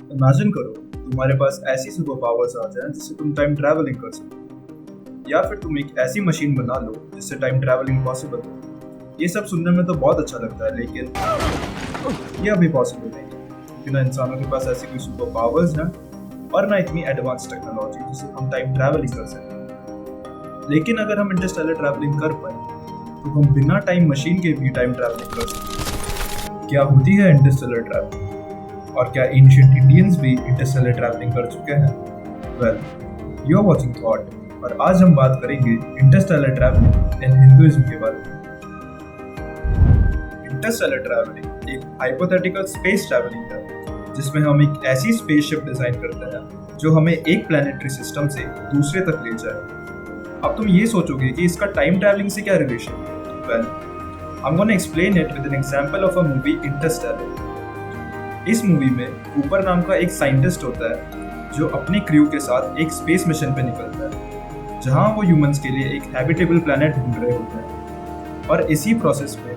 Imagine करो तुम्हारे पास ऐसी सुपर पावर्स आ जाएं जिससे तुम टाइम ट्रैवलिंग कर सको, या फिर तुम एक ऐसी मशीन बना लो जिससे टाइम ट्रैवलिंग पॉसिबल हो। ये सब सुनने में तो बहुत अच्छा लगता है, लेकिन ये अभी पॉसिबल नहीं है क्योंकि ना इंसानों के पास ऐसी कोई सुपर पावर्स हैं और ना इतनी एडवांस टेक्नोलॉजी जिससे हम टाइम ट्रैवलिंग कर सकें। लेकिन अगर हम इंटरस्टेलर ट्रैवलिंग कर पाए तो हम बिना टाइम मशीन के भी टाइम ट्रैवलिंग कर सकते। क्या होती है इंटरस्टेलर ट्रैवलिंग, और क्या एंशिएंट इंडियंस भी इंटरस्टेलर ट्रैवलिंग कर चुके हैं? Well, you are watching thought और आज हम बात करेंगे इंटरस्टेलर ट्रैवलिंग इन हिंदुइज्म के बारे में। इंटरस्टेलर ट्रैवलिंग एक हाइपोथेटिकल स्पेस ट्रैवलिंग है जिसमें हम एक ऐसी स्पेसशिप डिजाइन करते हैं जो हमें एक प्लैनेटरी सिस्टम से दूसरे तक ले जाए। अब तुम ये सोचोगे कि इसका टाइम ट्रैवलिंग से क्या रिलेशन है? Well, I am gonna explain it with an example of a movie Interstellar. इस मूवी में कूपर नाम का एक साइंटिस्ट होता है जो अपने क्रू के साथ एक स्पेस मिशन पे निकलता है जहां वो ह्यूमंस के लिए एक हैबिटेबल प्लैनेट ढूंढ रहे होते हैं। और इसी प्रोसेस में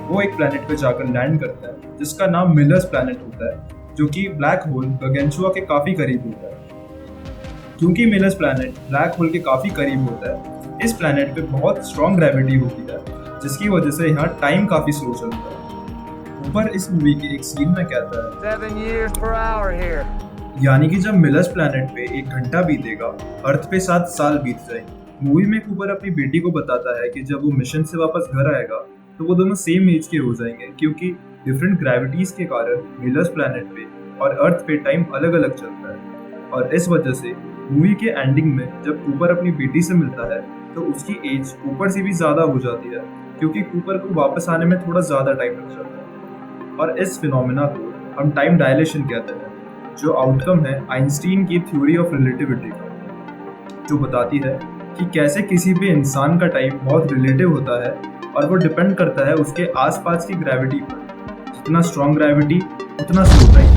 वो एक प्लैनेट पे जाकर लैंड करता है जिसका नाम मिलर्स प्लैनेट होता है, जो कि ब्लैक होल गगनचुआ के काफी करीब होता है। क्योंकि मिलर्स प्लैनेट ब्लैक होल के काफी करीब होता है, इस प्लैनेट पे बहुत स्ट्रॉन्ग ग्रेविटी होती है जिसकी वजह से यहाँ टाइम काफी स्लो चलता है। ऊपर इस मूवी के एक सीन में कहता है 7 years per hour here. यानी कि जब मिलर्स प्लैनेट पे 1 घंटा बीतेगा, अर्थ पे 7 साल बीत जाएंगे। मूवी में कूपर अपनी बेटी को बताता है कि जब वो मिशन से वापस घर आएगा तो वो दोनों सेम एज के हो जाएंगे, क्योंकि डिफरेंट ग्रेविटीज के कारण मिलर्स प्लैनेट पे और अर्थ पे टाइम अलग अलग चलता है। और इस वजह से मूवी के एंडिंग में जब कूपर अपनी बेटी से मिलता है तो उसकी एज कूपर से भी ज्यादा हो जाती है, क्योंकि कूपर को वापस आने में थोड़ा ज्यादा टाइम लग जाता है। और इस फिनोमेना को हम टाइम डायलेशन कहते हैं, जो आउटकम है आइंस्टीन की थ्योरी ऑफ रिलेटिविटी का, जो बताती है कि कैसे किसी भी इंसान का टाइम बहुत रिलेटिव होता है और वो डिपेंड करता है उसके आसपास की ग्रेविटी पर। जितना स्ट्रॉन्ग ग्रेविटी उतना स्लो टाइम।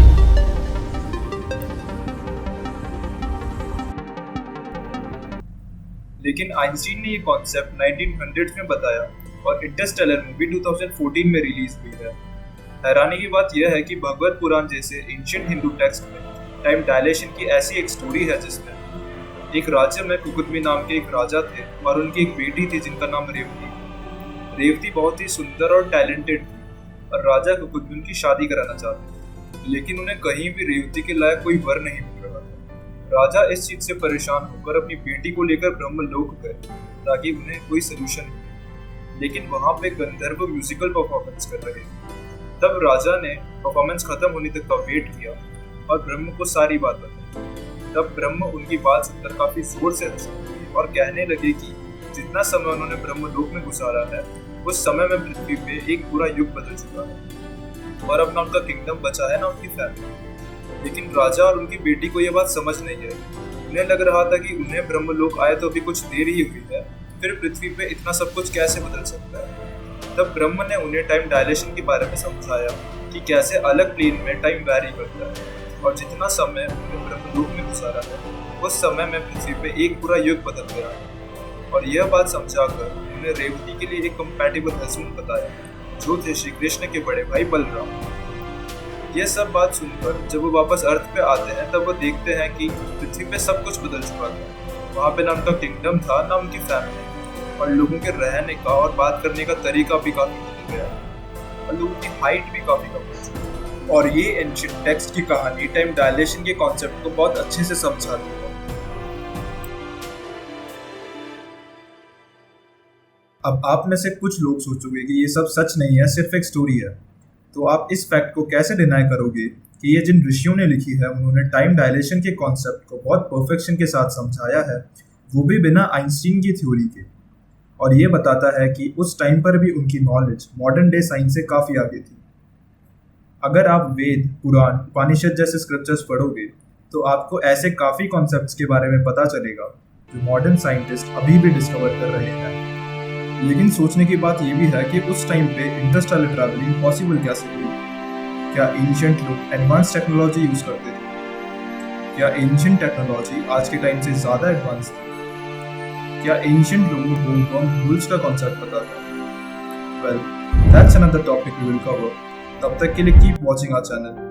लेकिन आइंस्टीन ने ये कॉन्सेप्ट 1900 में बताया और इंटरस्टेलर मूवी 2014 में रिलीज हुई है। हैरानी की बात यह है कि भगवत पुराण जैसे एंशिएंट हिंदू टेक्स्ट में टाइम डायलेशन की ऐसी एक स्टोरी है जिसमें एक राज्य में कुकुदमी नाम के एक राजा थे और उनकी एक बेटी थी जिनका नाम रेवती। रेवती बहुत ही सुंदर और टैलेंटेड थी और राजा कुकुदमी उनकी शादी कराना चाहते, लेकिन उन्हें कहीं भी रेवती के लायक कोई वर नहीं मिल रहा था। राजा इस चीज से परेशान होकर अपनी बेटी को लेकर ब्रह्मलोक गए ताकि उन्हें कोई सोल्यूशन मिले, लेकिन वहां पे गंधर्व म्यूजिकल परफॉर्मेंस कर रहे थे। तब राजा ने परफॉर्मेंस खत्म होने तक का वेट किया और ब्रह्म को सारी बात बताई। तब ब्रह्म उनकी बात सुनकर काफी जोर से हंसे और कहने लगे कि जितना समय उन्होंने ब्रह्मलोक में गुजारा है उस समय में पृथ्वी पे एक पूरा युग बदल चुका है और अब ना उनका किंगडम बचा है ना उनकी फैमिली। लेकिन राजा और उनकी बेटी को यह बात समझ नहीं है। उन्हें लग रहा था कि उन्हें ब्रह्मलोक आए तो अभी कुछ देर ही हुई है, फिर पृथ्वी पे इतना सब कुछ कैसे बदल सकता है। तब ब्रह्म ने उन्हें टाइम डायलेशन के बारे में समझाया कि कैसे अलग प्लेन में टाइम वैरी करता है और जितना समय उन्हें ब्रह्मलोक में गुजारा है उस समय में पृथ्वी पे एक पूरा युग बदल गया है। और यह बात समझाकर उन्हें रेवती के लिए एक कंपैटिबल हस्बैंड बताया, जो थे श्री कृष्ण के बड़े भाई बलराम। यह सब बात सुनकर जब वो वापस अर्थ पे आते हैं तब वो देखते हैं कि पृथ्वी पे सब कुछ बदल चुका था। वहाँ पे ना उनका किंगडम था ना उनकी फैमिली, और लोगों के रहने का और बात करने का तरीका भी काफी बदल गया और लोगों की हाइट भी काफी कम हो चुकी। और ये एंशिएंट टेक्स्ट की कहानी टाइम डायलेशन के कॉन्सेप्ट को बहुत अच्छे से समझाती है। अब आप में से कुछ लोग सोचोगे कि ये सब सच नहीं है, सिर्फ एक स्टोरी है। तो आप इस फैक्ट को कैसे डिनाई करोगे कि ये जिन ऋषियों ने लिखी है उन्होंने टाइम डायलेशन के कॉन्सेप्ट को बहुत परफेक्शन के साथ समझाया है, वो भी बिना आइंस्टीन की थ्योरी के। और ये बताता है कि उस टाइम पर भी उनकी नॉलेज मॉडर्न डे साइंस से काफ़ी आगे थी। अगर आप वेद, पुराण, उपनिषद जैसे स्क्रिप्चर्स पढ़ोगे तो आपको ऐसे काफ़ी कॉन्सेप्ट्स के बारे में पता चलेगा जो मॉडर्न साइंटिस्ट अभी भी डिस्कवर कर रहे हैं। लेकिन सोचने की बात ये भी है कि उस टाइम पे इंटरस्टेलर ट्रैवलिंग पॉसिबल कैसे हुई? क्या एंशिएंट लोग एडवांस टेक्नोलॉजी यूज़ करते थे? क्या एंशिएंट टेक्नोलॉजी आज के टाइम से ज़्यादा एडवांस थी? क्या एंशिएंट लोगों को बम रूल्स का कॉन्सेप्ट पता था? Well, that's another topic we will cover. तब तक के लिए कीप वॉचिंग आवर चैनल।